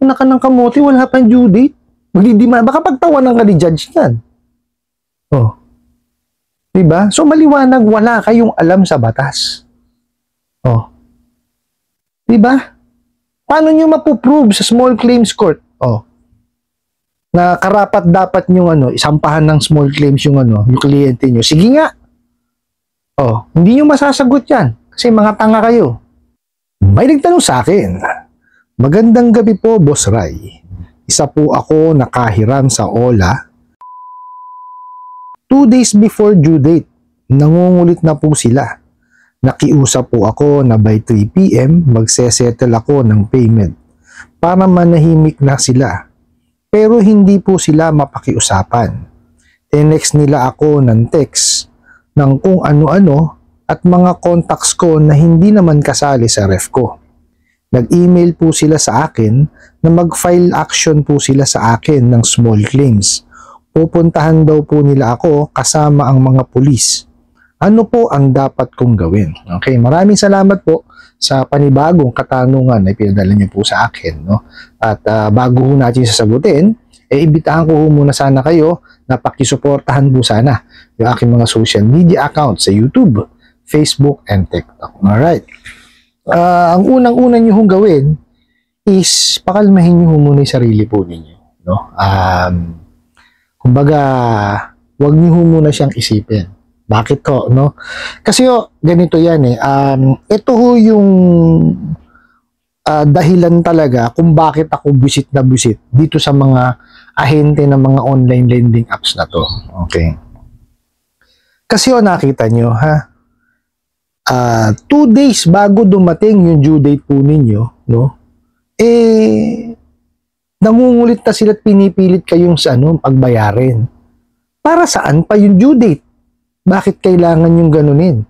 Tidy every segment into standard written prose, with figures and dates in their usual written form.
Una ka ng kamote, wala pang due date. Magdidima, baka pagtawanan ka ni judge yan. Oh. Diba? So, maliwanag, wala kayong alam sa batas. Oh. Diba? Paano nyo mapuprove sa small claims court? Oh. Na karapat dapat nyo isampahan ng small claims yung yung kliyente nyo. Sige nga. Oh, hindi nyo masasagot yan. Kasi mga tanga kayo. May nagtanong sa akin, magandang gabi po, Boss Ray. Isa po ako nakahiram sa OLA. 2 days before due date, nangungulit na po sila. Nakiusap po ako na by 3 PM magsesettle ako ng payment para manahimik na sila. Pero hindi po sila mapakiusapan. Text nila ako ng text ng kung ano-ano at mga contacts ko na hindi naman kasali sa ref ko. Nag-email po sila sa akin na mag-file action po sila sa akin ng small claims. Pupuntahan daw po nila ako kasama ang mga pulis. Ano po ang dapat kong gawin? Okay, maraming salamat po sa panibagong katanungan na pinadala niyo po sa akin. No? At bago ho natin sasagutin, imbitahan ko muna sana kayo na pakisuportahan po sana yung aking mga social media accounts sa YouTube, Facebook, and TikTok. Alright. Ang unang-una nyo hong gawin is pakalmahin nyo muna yung sarili po ninyo. No? Kumbaga, huwag nyo muna siyang isipin. Bakit to, no? Kasi ganito yan eh. Ito ho yung dahilan talaga kung bakit ako busit na busit dito sa mga ahente ng mga online lending apps na to. Okay. Kasi nakita nyo, ha? 2 days bago dumating yung due date po ninyo, no? Nangungulit na sila at pinipilit kayong sa pagbayarin. Para saan pa yung due date? Bakit kailangan yung ganunin?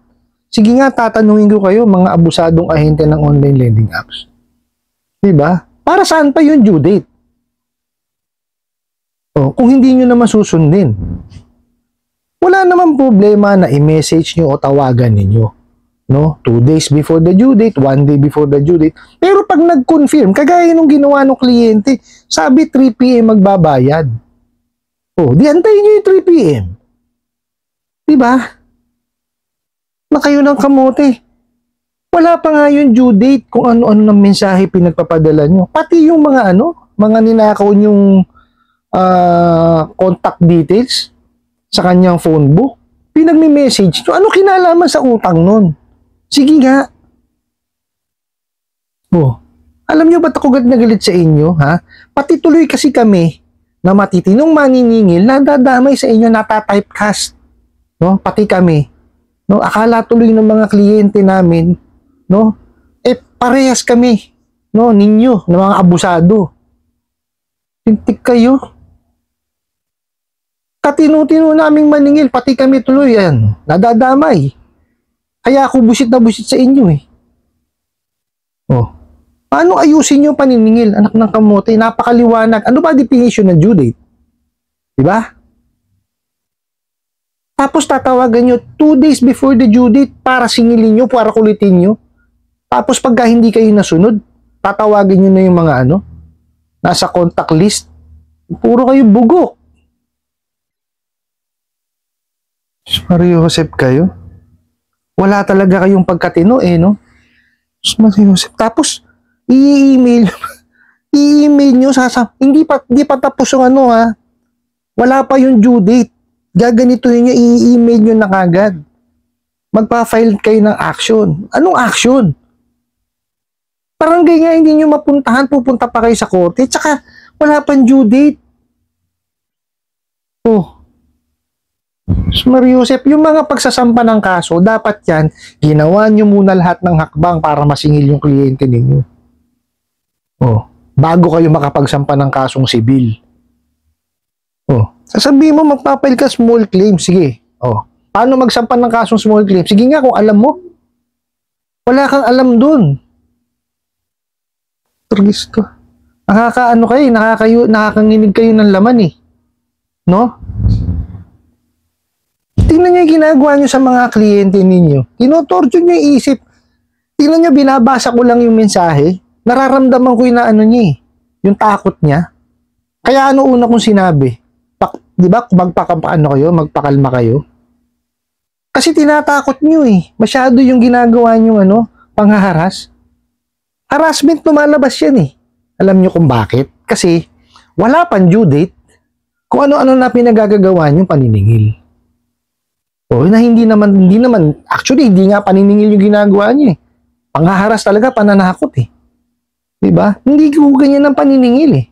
Sige nga, tatanungin ko kayo, mga abusadong ahente ng online lending apps. Diba? Para saan pa yung due date? Kung hindi nyo naman susundin, wala naman problema na i-message nyo o tawagan ninyo. No? 2 days before the due date, 1 day before the due date. Pero pag nag-confirm, kagaya nung ginawa ng kliyente, sabi 3 PM magbabayad. Di antayin nyo yung 3 PM. Diba? Na kayo ng kamote. Wala pa nga yung due date kung ano-ano ng mensahe pinagpapadala nyo. Pati yung mga mga ninakaw yung contact details sa kanyang phone book. Pinagme-message nyo. Ano kinalaman sa utang nun? Sige nga. Alam nyo ba't ako na galit sa inyo, ha? Pati tuloy kasi kami na matitinong maniningil na dadamay sa inyo natatypecast. No? Pati kami. No? Akala tuloy ng mga kliyente namin, no? Parehas kami, no? Ninyo, ng mga abusado. Tintik kayo. Katino-tino naming maningil, pati kami tuloy, nadadamay. Kaya ako busit na busit sa inyo, eh. Paano ayusin yung paniningil, anak ng kamote? Napakaliwanag. Ano ba definition ng due date? Diba? Tapos tatawagan nyo 2 days before the due date para singilin nyo, para kulitin nyo. Tapos pagka hindi kayo nasunod, tatawagin nyo na yung mga nasa contact list. Puro kayo bugok. Mario Josep kayo? Wala talaga kayong pagkatino no? Mario Josep. Tapos, i-email nyo, hindi pa tapos yung wala pa yung due date. Gaganituhin nyo, i-email nyo na kagad. Magpa-file kayo ng action. Anong action? Parang ganyan, hindi nyo mapuntahan, pupunta pa kayo sa korte, tsaka wala pang due date. Mario Josep, yung mga pagsasampa ng kaso, dapat yan, ginawa nyo muna lahat ng hakbang para masingil yung kliyente ninyo. Bago kayo makapagsampa ng kasong sibil. Sasabihin mo, magpapail ka small claim. Sige. Paano magsampa ng kasong small claim? Sige nga, kung alam mo. Wala kang alam dun. Turgisto. Nakakanginig kayo ng laman eh. No? Tingnan nyo yung ginagawa nyo sa mga kliyente ninyo. Tinotorture nyo yung isip. Tingnan nyo, binabasa ko lang yung mensahe. Nararamdaman ko yung niya eh. Yung takot niya. Kaya ano una kong sinabi? Di ba, magpakalma kayo? Kasi tinatakot niyo eh. Masyado yung ginagawa niyo panghaharas. Harassment lumalabas yan eh. Alam niyo kung bakit? Kasi wala pang due date. Kung ano-ano na pinagagagawa niyong paniningil. O na hindi naman, actually hindi nga paniningil yung ginagawa niyo eh. Panghaharas talaga, pananakot eh. Diba? Hindi ko ganyan ng paniningil eh.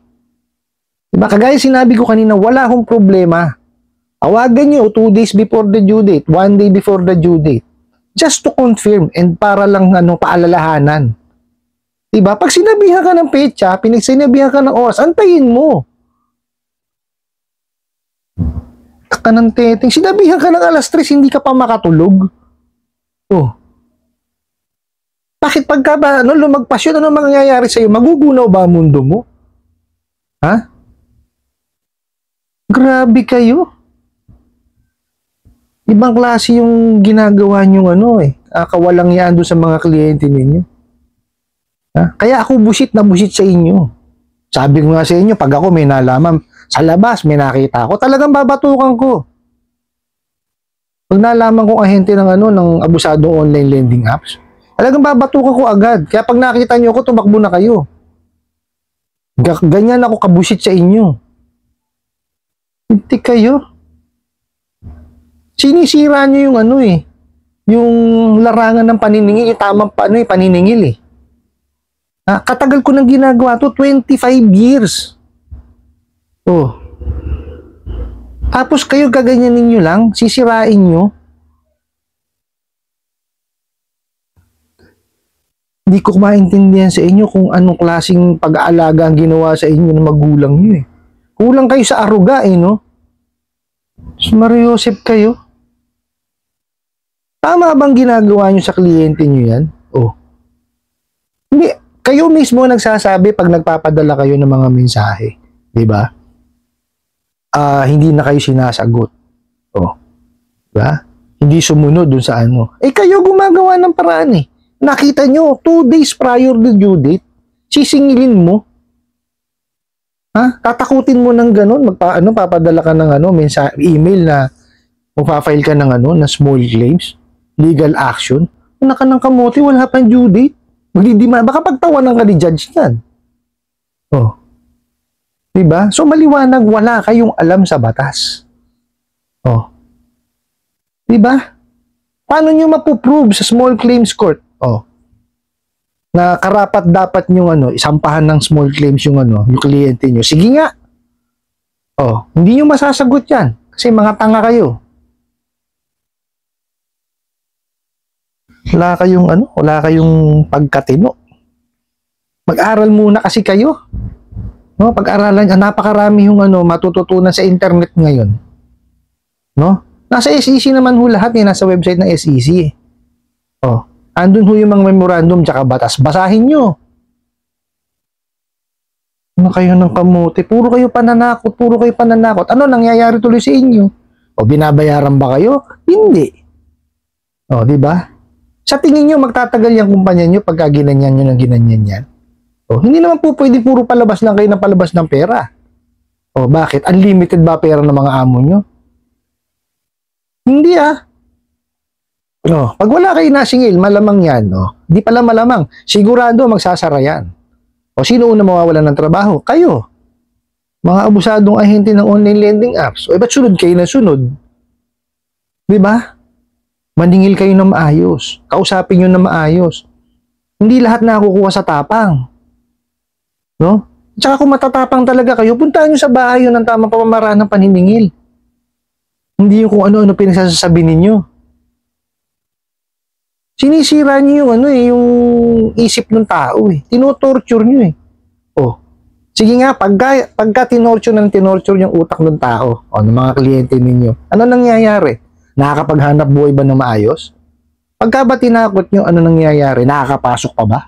Diba? Kagaya sinabi ko kanina, wala akong problema. Tawagan nyo 2 days before the due date, 1 day before the due date. Just to confirm and para lang paalalahanan. Diba? Pag sinabihan ka ng petsa, sinabihan ka ng oras, antayin mo. Ka ng teteng, sinabihan ka ng alas 3, hindi ka pa makatulog. Oh. Bakit pagka ba, lumagpas yun, ano mangyayari sa'yo? Magugunaw ba ang mundo mo? Ha? Grabe kayo. Ibang klase yung ginagawa nyo kawalang yan doon sa mga kliyente ninyo. Ha? Kaya ako busit sa inyo. Sabi ko nga sa inyo, pag ako may nalaman, sa labas may nakita ako, talagang babatukan ko. Pag nalaman kong ahente ng abusadong online lending apps, talagang babatukan ko agad. Kaya pag nakita nyo ako, tumakbo na kayo. Ganyan ako kabusit sa inyo. Hindi kayo. Sinisira nyo yung yung larangan ng paniningil, yung tamang paniningil eh. Katagal ko nang ginagawa to, 25 years. Oh. Tapos kayo gaganyanin nyo lang, sisirain nyo. Hindi ko maintindihan sa inyo kung anong klaseng pag-aalaga ang ginawa sa inyo ng magulang nyo eh. Kulang kayo sa aruga no? Mariosep kayo. Tama bang ginagawa nyo sa kliyente nyo yan? Oh. Hindi, kayo mismo nagsasabi pag nagpapadala kayo ng mga mensahe. Diba? Hindi na kayo sinasagot. Oh. Diba? Hindi sumunod dun sa kayo gumagawa ng paraan eh. Nakita nyo, 2 days prior to due date, sisingilin mo. Tatakutin mo ng ganun, papadala ka ng email na magpa-file ka ng na small claims, legal action. Una ka ng kamote, wala pang due date. Baka pagtawanan ka ni judge yan. Oh. Diba? So maliwanag, wala kayong alam sa batas. Oh. Diba? Paano nyo mapuprove sa small claims court? Oh. Na karapat dapat nyo isampahan ng small claims yung yung kliyente nyo. Sige nga. Oh, hindi nyo masasagot yan. Kasi mga tanga kayo. Wala kayong pagkatino. Mag-aral muna kasi kayo. No, pag-aralan, napakarami yung matututunan sa internet ngayon. No? Nasa SEC naman lahat nasa website ng SEC. Oh, andun yung mga memorandum tsaka batas. Basahin nyo. Kayo ng kamote? Puro kayo pananakot. Ano nangyayari tuloy sa inyo? O binabayaran ba kayo? Hindi. O, di ba? Sa tingin nyo, magtatagal yung kumpanya nyo pagka ginanyan nyo ng ginanyan yan. O, hindi naman po pwede puro palabas lang kayo ng palabas ng pera. O, bakit? Unlimited ba pera ng mga amo nyo? Hindi O, pag wala kayo nasingil, malamang yan. O, di pala malamang. Sigurado magsasara yan. O, sino una mawawalan ng trabaho? Kayo. Mga abusadong ahente ng online lending apps. O, ba't sunod kayo na sunod? Diba? Maningil kayo na maayos. Kausapin nyo na maayos. Hindi lahat nakukuha sa tapang. No? Tsaka kung matatapang talaga kayo, puntahan nyo sa bahay yun ng tamang pamamaraan ng paniningil. Hindi yung kung ano-ano pinagsasabi ninyo. Sinisira nyo yung yung isip ng tao eh. Tinotorture nyo eh. Oh. Sige nga, pagka tinorture yung utak ng tao, ng mga kliyente ninyo, ano nangyayari? Nakakapaghanap buhay ba ng maayos? Pagka ba tinakot nyo, ano nangyayari? Nakakapasok pa ba?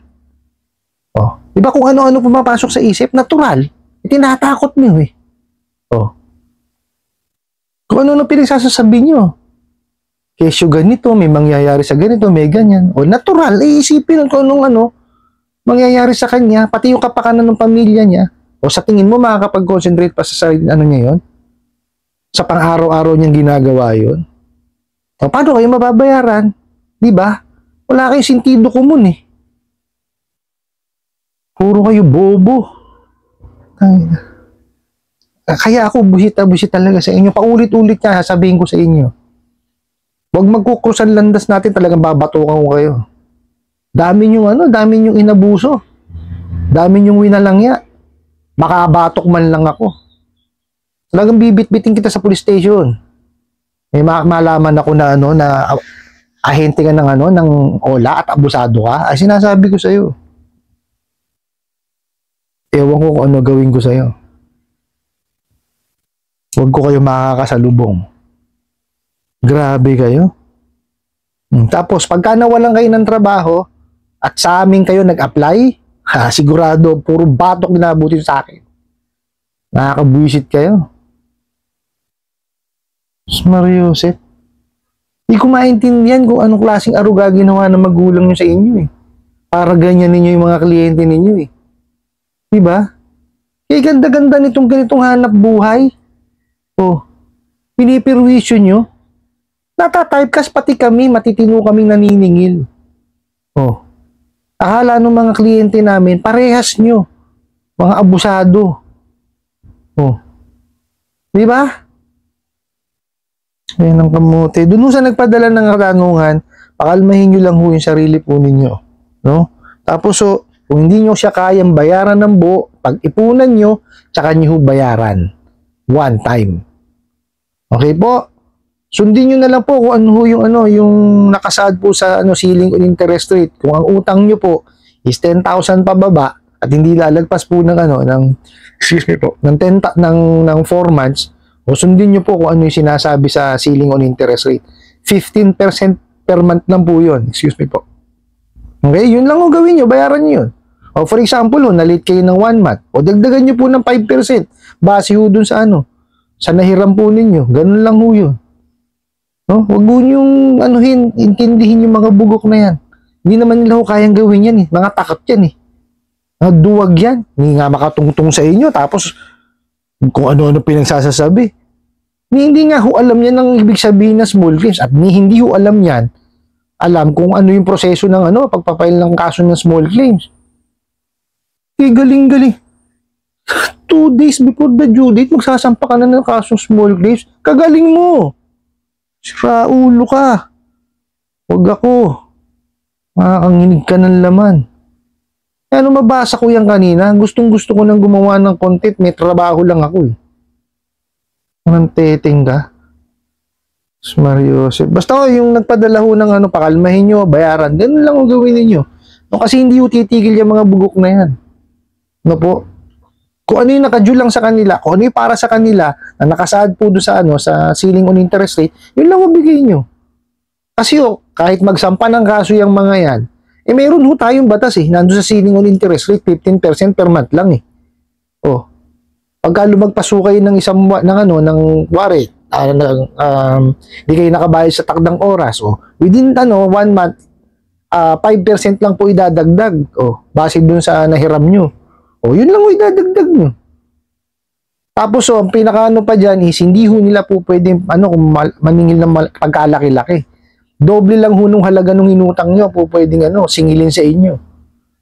Oh. Diba kung ano-ano pumapasok sa isip, natural. Tinatakot nyo eh. Oh. Kung ano-ano pinagsasasabi nyo. Kesyo ganito, may mangyayari sa ganito, may ganyan. O natural, iisipin kung anong mangyayari sa kanya, pati yung kapakanan ng pamilya niya. O sa tingin mo, makakapag-concentrate pa sa ano niya yun? Sa pang-araw-araw niyang ginagawa yun? O, paano kayo mababayaran? Di ba? Wala kayong sentido komun eh. Puro kayo bobo. Kaya ako busit talaga sa inyo. Paulit-ulit nga sabihin ko sa inyo. Huwag magkukrusan landas natin, talagang babatukan ko kayo. Dami niyong inabuso. Dami niyong winalangya. Makabatok man lang ako. Talagang bibit-bitin kita sa police station. May malaman ako na na ahente ka ng OLA at abusado ka. Ay sinasabi ko sa iyo. Ewan ko kung ano gawin ko sa iyo. Huwag ko kayo makakasalubong. Grabe kayo. Tapos pagka nawalan kayo ng trabaho at sa amin kayo nag-apply, sigurado, puro batok dinabutin sa akin. Nakakabuisit kayo. Mariusip. Hindi ko maintindihan kung anong klaseng aruga ginawa ng magulang nyo sa inyo eh. Para ganyan ninyo yung mga kliyente ninyo eh. Diba? Kaya ganda-ganda nitong ganitong hanap buhay. Oh, pinipirwisyo nyo. Natatypecast pati kami, matitino kaming naniningil. Oh. Akala ng mga kliyente namin, parehas nyo. Mga abusado. Oh. Di ba? Ayan ang kamote. Doon sa nagpadala ng katanungan, pakalmahin nyo lang ho yung sarili po ninyo. No? Tapos kung hindi nyo siya kayang bayaran ng buo, pag-ipunan nyo, tsaka nyo bayaran. One time. Okay po? Sundin nyo na lang po kung ano yung nakasaad po sa ceiling on interest rate. Kung ang utang nyo po is 10,000 pababa at hindi lalagpas po ng excuse me po, ng 4 months, o sundin nyo po kung ano yung sinasabi sa ceiling on interest rate. 15% per month lang po yun. Excuse me po. Okay, yun lang o gawin nyo, bayaran nyo yun. O for example, na-late kayo ng 1 month, o dagdagan nyo po ng 5%, base ho dun sa sa nahiram po ninyo. Ganun lang ho yun. No? Huwag mo niyong intindihin yung mga bugok na yan. Hindi naman nila ho kayang gawin yan eh. Mga takot yan eh. Mga duwag yan. Hindi nga makatungtong sa inyo. Tapos, kung ano-ano pinagsasasabi. Hindi nga ho alam yan ang ibig sabihin na small claims. At hindi ho alam yan. Alam kung ano yung proseso ng pagpapail ng kaso ng small claims. Galing-galing. 2 days before the due date, magsasampa ka na ng kasong small claims. Kagaling mo. Sira ulo ka. Huwag ako. Makakanginig ka ng laman. Mabasa ko yan kanina. Gustong-gusto ko nang gumawa ng content. May trabaho lang ako eh. Anong teteng ka? Mariusip. Basta yung nagpadala ho ng pakalmahin nyo, bayaran. Ganun lang ang gawin ninyo. Kasi hindi ho titigil yung mga bugok na yan. Ano po? Kung ano yung nakadue lang sa kanila, kung ano yung para sa kanila, na nakasaad po doon sa ceiling on interest rate, yun lang mabigay nyo. Kasi kahit magsampa ng kaso yung mga yan, meron ho tayong batas eh, nandun sa ceiling on interest rate, 15% per month lang eh. Pagka lumagpas ho kayo ng isang ng wari, di kayo nakabayad sa takdang oras, within 1 month, 5% lang po idadagdag, base dun sa nahiram nyo. Yun lang ho idadagdag nyo. Tapos ang pinakaano pa dyan is hindi ho nila po pwede kung maningil ng pagkalaki-laki. Doble lang ho nung halaga nung inutang nyo po pwedeng singilin sa inyo.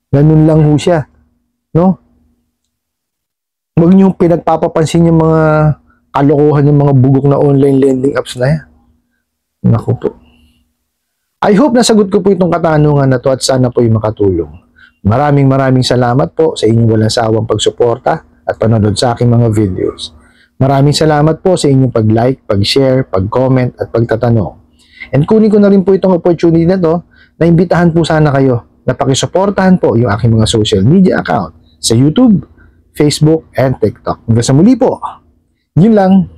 Ganun lang ho siya. No? Huwag nyo pinagpapapansin yung mga kalokohan yung mga bugok na online lending apps na yan. Naku po. I hope nasagot ko po itong katanungan na to at sana po yung makatulong. Maraming salamat po sa inyong walang sawang pagsuporta at panonood sa aking mga videos. Maraming salamat po sa inyong pag-like, pag-share, pag-comment at pagtatanong. And kunin ko na rin po itong opportunity na to na imbitahan po sana kayo na pakisuportahan po yung aking mga social media account sa YouTube, Facebook, and TikTok. Hanggang sa muli po. Yun lang.